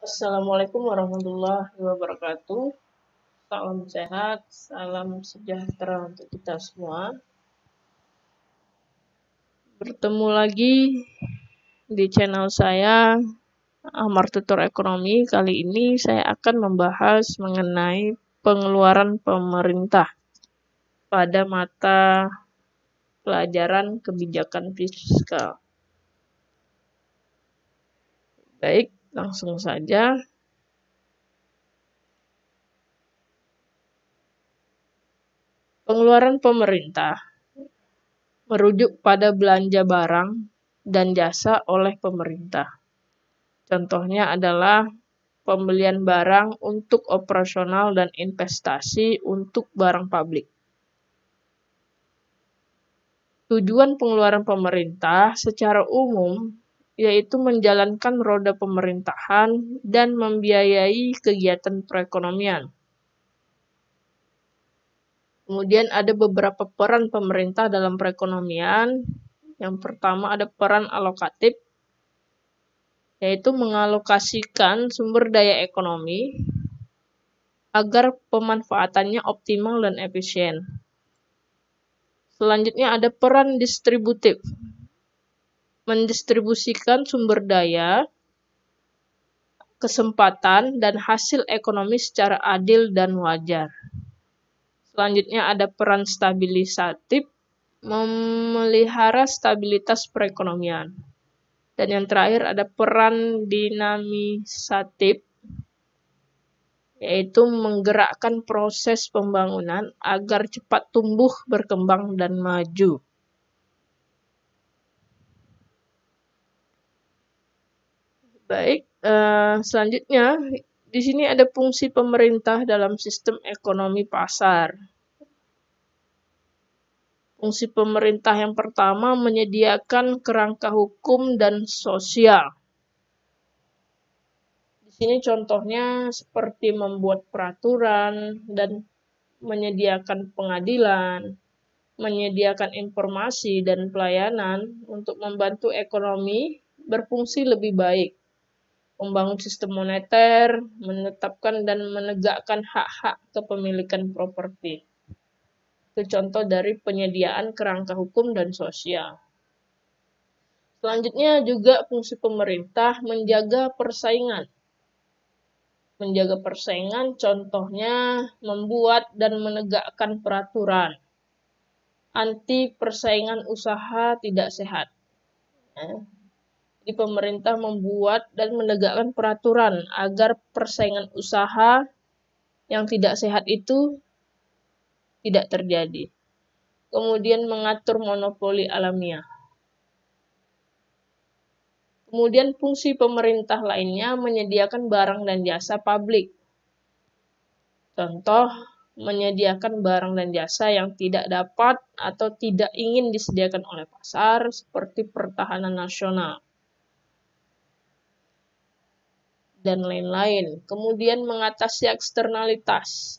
Assalamualaikum warahmatullahi wabarakatuh. Salam sehat, salam sejahtera untuk kita semua. Bertemu lagi di channel saya, Amar Tutor Ekonomi. Kali ini saya akan membahas mengenai pengeluaran pemerintah pada mata pelajaran kebijakan fiskal. Baik, langsung saja. Pengeluaran pemerintah merujuk pada belanja barang dan jasa oleh pemerintah. Contohnya adalah pembelian barang untuk operasional dan investasi untuk barang publik. Tujuan pengeluaran pemerintah secara umum yaitu menjalankan roda pemerintahan dan membiayai kegiatan perekonomian. Kemudian ada beberapa peran pemerintah dalam perekonomian. Yang pertama ada peran alokatif, yaitu mengalokasikan sumber daya ekonomi agar pemanfaatannya optimal dan efisien. Selanjutnya ada peran distributif, mendistribusikan sumber daya, kesempatan, dan hasil ekonomi secara adil dan wajar. Selanjutnya ada peran stabilisatif, memelihara stabilitas perekonomian. Dan yang terakhir ada peran dinamisatif, yaitu menggerakkan proses pembangunan agar cepat tumbuh, berkembang, dan maju. Baik, selanjutnya di sini ada fungsi pemerintah dalam sistem ekonomi pasar. Fungsi pemerintah yang pertama menyediakan kerangka hukum dan sosial. Di sini contohnya seperti membuat peraturan dan menyediakan pengadilan, menyediakan informasi dan pelayanan untuk membantu ekonomi berfungsi lebih baik, membangun sistem moneter, menetapkan dan menegakkan hak-hak kepemilikan properti. Itu contoh dari penyediaan kerangka hukum dan sosial. Selanjutnya juga fungsi pemerintah menjaga persaingan. Menjaga persaingan contohnya membuat dan menegakkan peraturan anti persaingan usaha tidak sehat. Jadi pemerintah membuat dan menegakkan peraturan agar persaingan usaha yang tidak sehat itu tidak terjadi. Kemudian mengatur monopoli alamiah. Kemudian fungsi pemerintah lainnya menyediakan barang dan jasa publik. Contoh, menyediakan barang dan jasa yang tidak dapat atau tidak ingin disediakan oleh pasar seperti pertahanan nasional dan lain-lain. Kemudian mengatasi eksternalitas.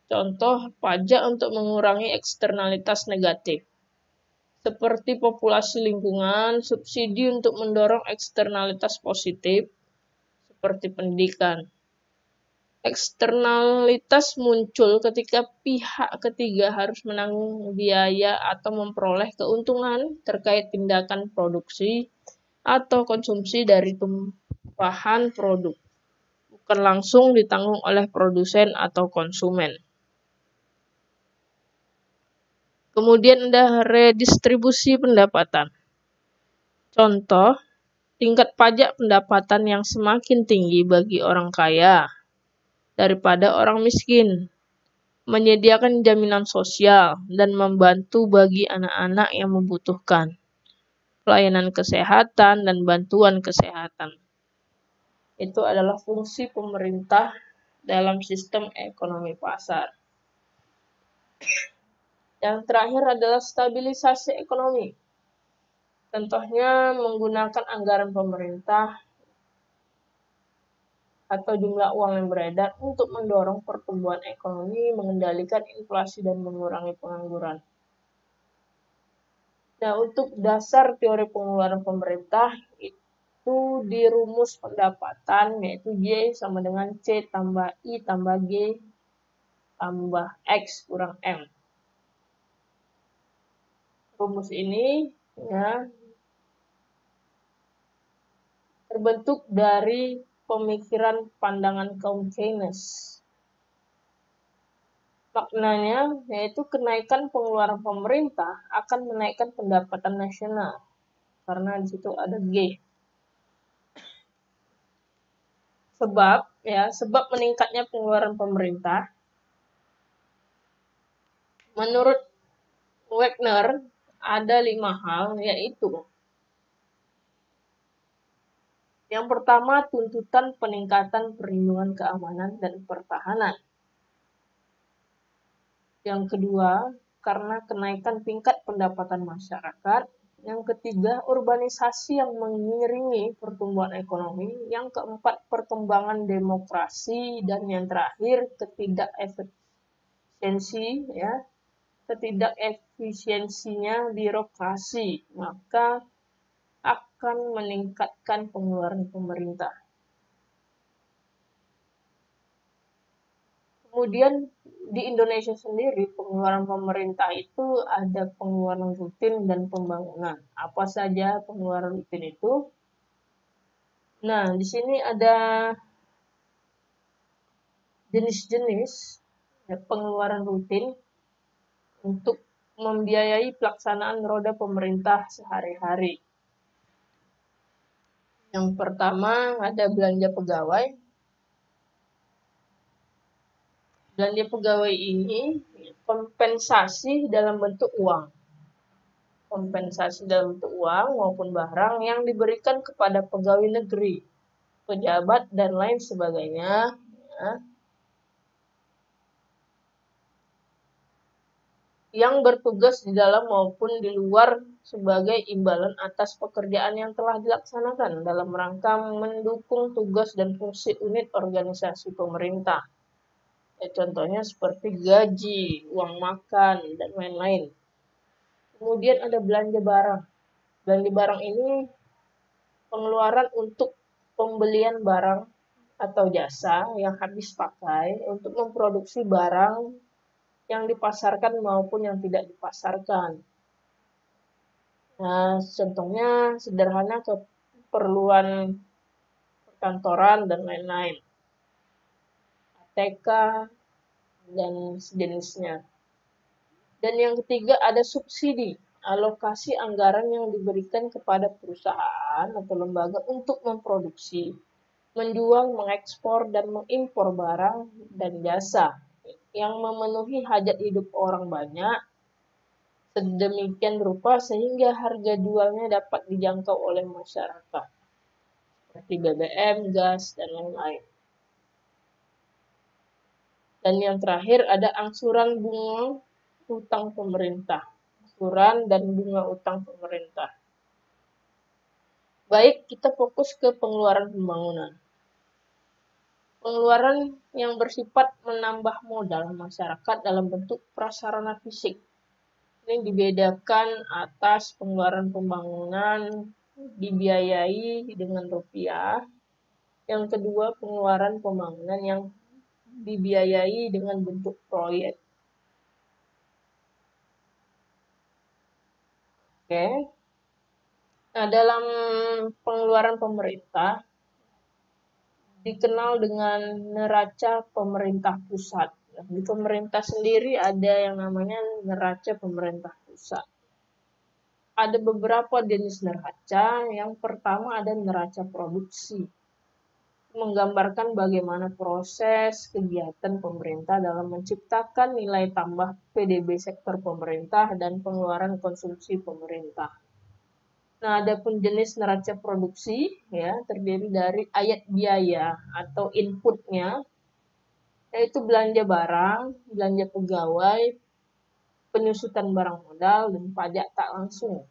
Contoh, pajak untuk mengurangi eksternalitas negatif. Seperti populasi lingkungan, subsidi untuk mendorong eksternalitas positif, seperti pendidikan. Eksternalitas muncul ketika pihak ketiga harus menanggung biaya atau memperoleh keuntungan terkait tindakan produksi atau konsumsi dari tumpahan produk, bukan langsung ditanggung oleh produsen atau konsumen. Kemudian ada redistribusi pendapatan. Contoh, tingkat pajak pendapatan yang semakin tinggi bagi orang kaya daripada orang miskin, menyediakan jaminan sosial, dan membantu bagi anak-anak yang membutuhkan pelayanan kesehatan dan bantuan kesehatan. Itu adalah fungsi pemerintah dalam sistem ekonomi pasar. Yang terakhir adalah stabilisasi ekonomi. Contohnya menggunakan anggaran pemerintah atau jumlah uang yang beredar untuk mendorong pertumbuhan ekonomi, mengendalikan inflasi, dan mengurangi pengangguran. Nah, untuk dasar teori pengeluaran pemerintah itu di rumus pendapatan, yaitu Y sama dengan C tambah I tambah G tambah X kurang M. Rumus ini ya terbentuk dari pemikiran pandangan kaum Keynes. Maknanya yaitu kenaikan pengeluaran pemerintah akan menaikkan pendapatan nasional karena di situ ada G. Sebab meningkatnya pengeluaran pemerintah menurut Wagner ada 5 hal, yaitu yang pertama, tuntutan peningkatan perlindungan keamanan dan pertahanan. Yang kedua, karena kenaikan tingkat pendapatan masyarakat. Yang ketiga, urbanisasi yang mengiringi pertumbuhan ekonomi. Yang keempat, perkembangan demokrasi. Dan yang terakhir, ketidakefisiensinya birokrasi. Maka akan meningkatkan pengeluaran pemerintah. Kemudian di Indonesia sendiri pengeluaran pemerintah itu ada pengeluaran rutin dan pembangunan. Apa saja pengeluaran rutin itu? Nah, di sini ada jenis-jenis pengeluaran rutin untuk membiayai pelaksanaan roda pemerintah sehari-hari. Yang pertama ada belanja pegawai. Belanja pegawai ini kompensasi dalam bentuk uang. Kompensasi dalam bentuk uang maupun barang yang diberikan kepada pegawai negeri, pejabat, dan lain sebagainya. Ya, yang bertugas di dalam maupun di luar sebagai imbalan atas pekerjaan yang telah dilaksanakan dalam rangka mendukung tugas dan fungsi unit organisasi pemerintah. Contohnya seperti gaji, uang makan, dan lain-lain. Kemudian ada belanja barang. Belanja barang ini pengeluaran untuk pembelian barang atau jasa yang habis pakai untuk memproduksi barang yang dipasarkan maupun yang tidak dipasarkan. Nah, contohnya sederhana keperluan perkantoran dan lain-lain. ATK dan sejenisnya. Dan yang ketiga ada subsidi, alokasi anggaran yang diberikan kepada perusahaan atau lembaga untuk memproduksi, menjual, mengekspor, dan mengimpor barang dan jasa yang memenuhi hajat hidup orang banyak sedemikian rupa sehingga harga jualnya dapat dijangkau oleh masyarakat, seperti BBM, gas, dan lain-lain. Dan yang terakhir ada angsuran bunga utang pemerintah. Angsuran dan bunga utang pemerintah. Baik, kita fokus ke pengeluaran pembangunan. Pengeluaran yang bersifat menambah modal masyarakat dalam bentuk prasarana fisik. Ini dibedakan atas pengeluaran pembangunan dibiayai dengan rupiah. Yang kedua, pengeluaran pembangunan yang dibiayai dengan bentuk proyek. Oke. Nah, dalam pengeluaran pemerintah dikenal dengan neraca pemerintah pusat. Di pemerintah sendiri ada yang namanya neraca pemerintah pusat. Ada beberapa jenis neraca. Yang pertama ada neraca produksi. Menggambarkan bagaimana proses kegiatan pemerintah dalam menciptakan nilai tambah PDB sektor pemerintah dan pengeluaran konsumsi pemerintah. Nah, adapun jenis neraca produksi ya terdiri dari ayat biaya atau inputnya, yaitu belanja barang, belanja pegawai, penyusutan barang modal, dan pajak tak langsung.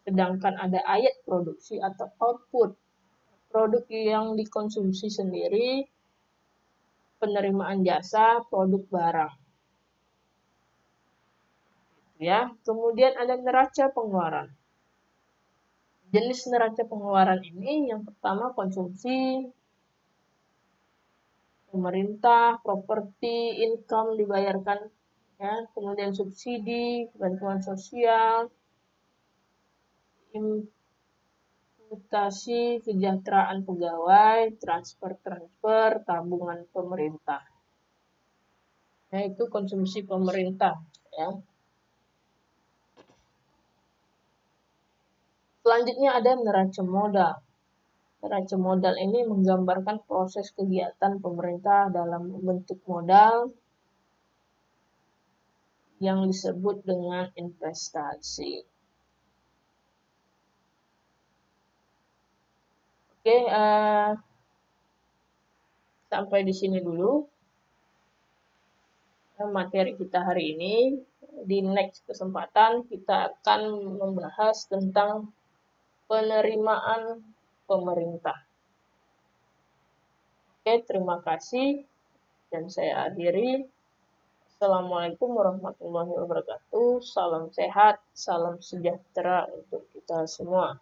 Sedangkan ada ayat produksi atau output, produk yang dikonsumsi sendiri, penerimaan jasa, produk barang. Ya, kemudian ada neraca pengeluaran. Jenis neraca pengeluaran ini yang pertama konsumsi, pemerintah, properti, income dibayarkan, ya, kemudian subsidi, bantuan sosial, imputasi kesejahteraan pegawai, transfer, tabungan pemerintah. Nah, itu konsumsi pemerintah, ya. Selanjutnya ada neraca modal. Neraca modal ini menggambarkan proses kegiatan pemerintah dalam membentuk modal yang disebut dengan investasi. Oke, sampai di sini dulu materi kita hari ini. Di next kesempatan kita akan membahas tentang penerimaan pemerintah. Oke, terima kasih dan saya akhiri. Assalamualaikum warahmatullahi wabarakatuh. Salam sehat, salam sejahtera untuk kita semua.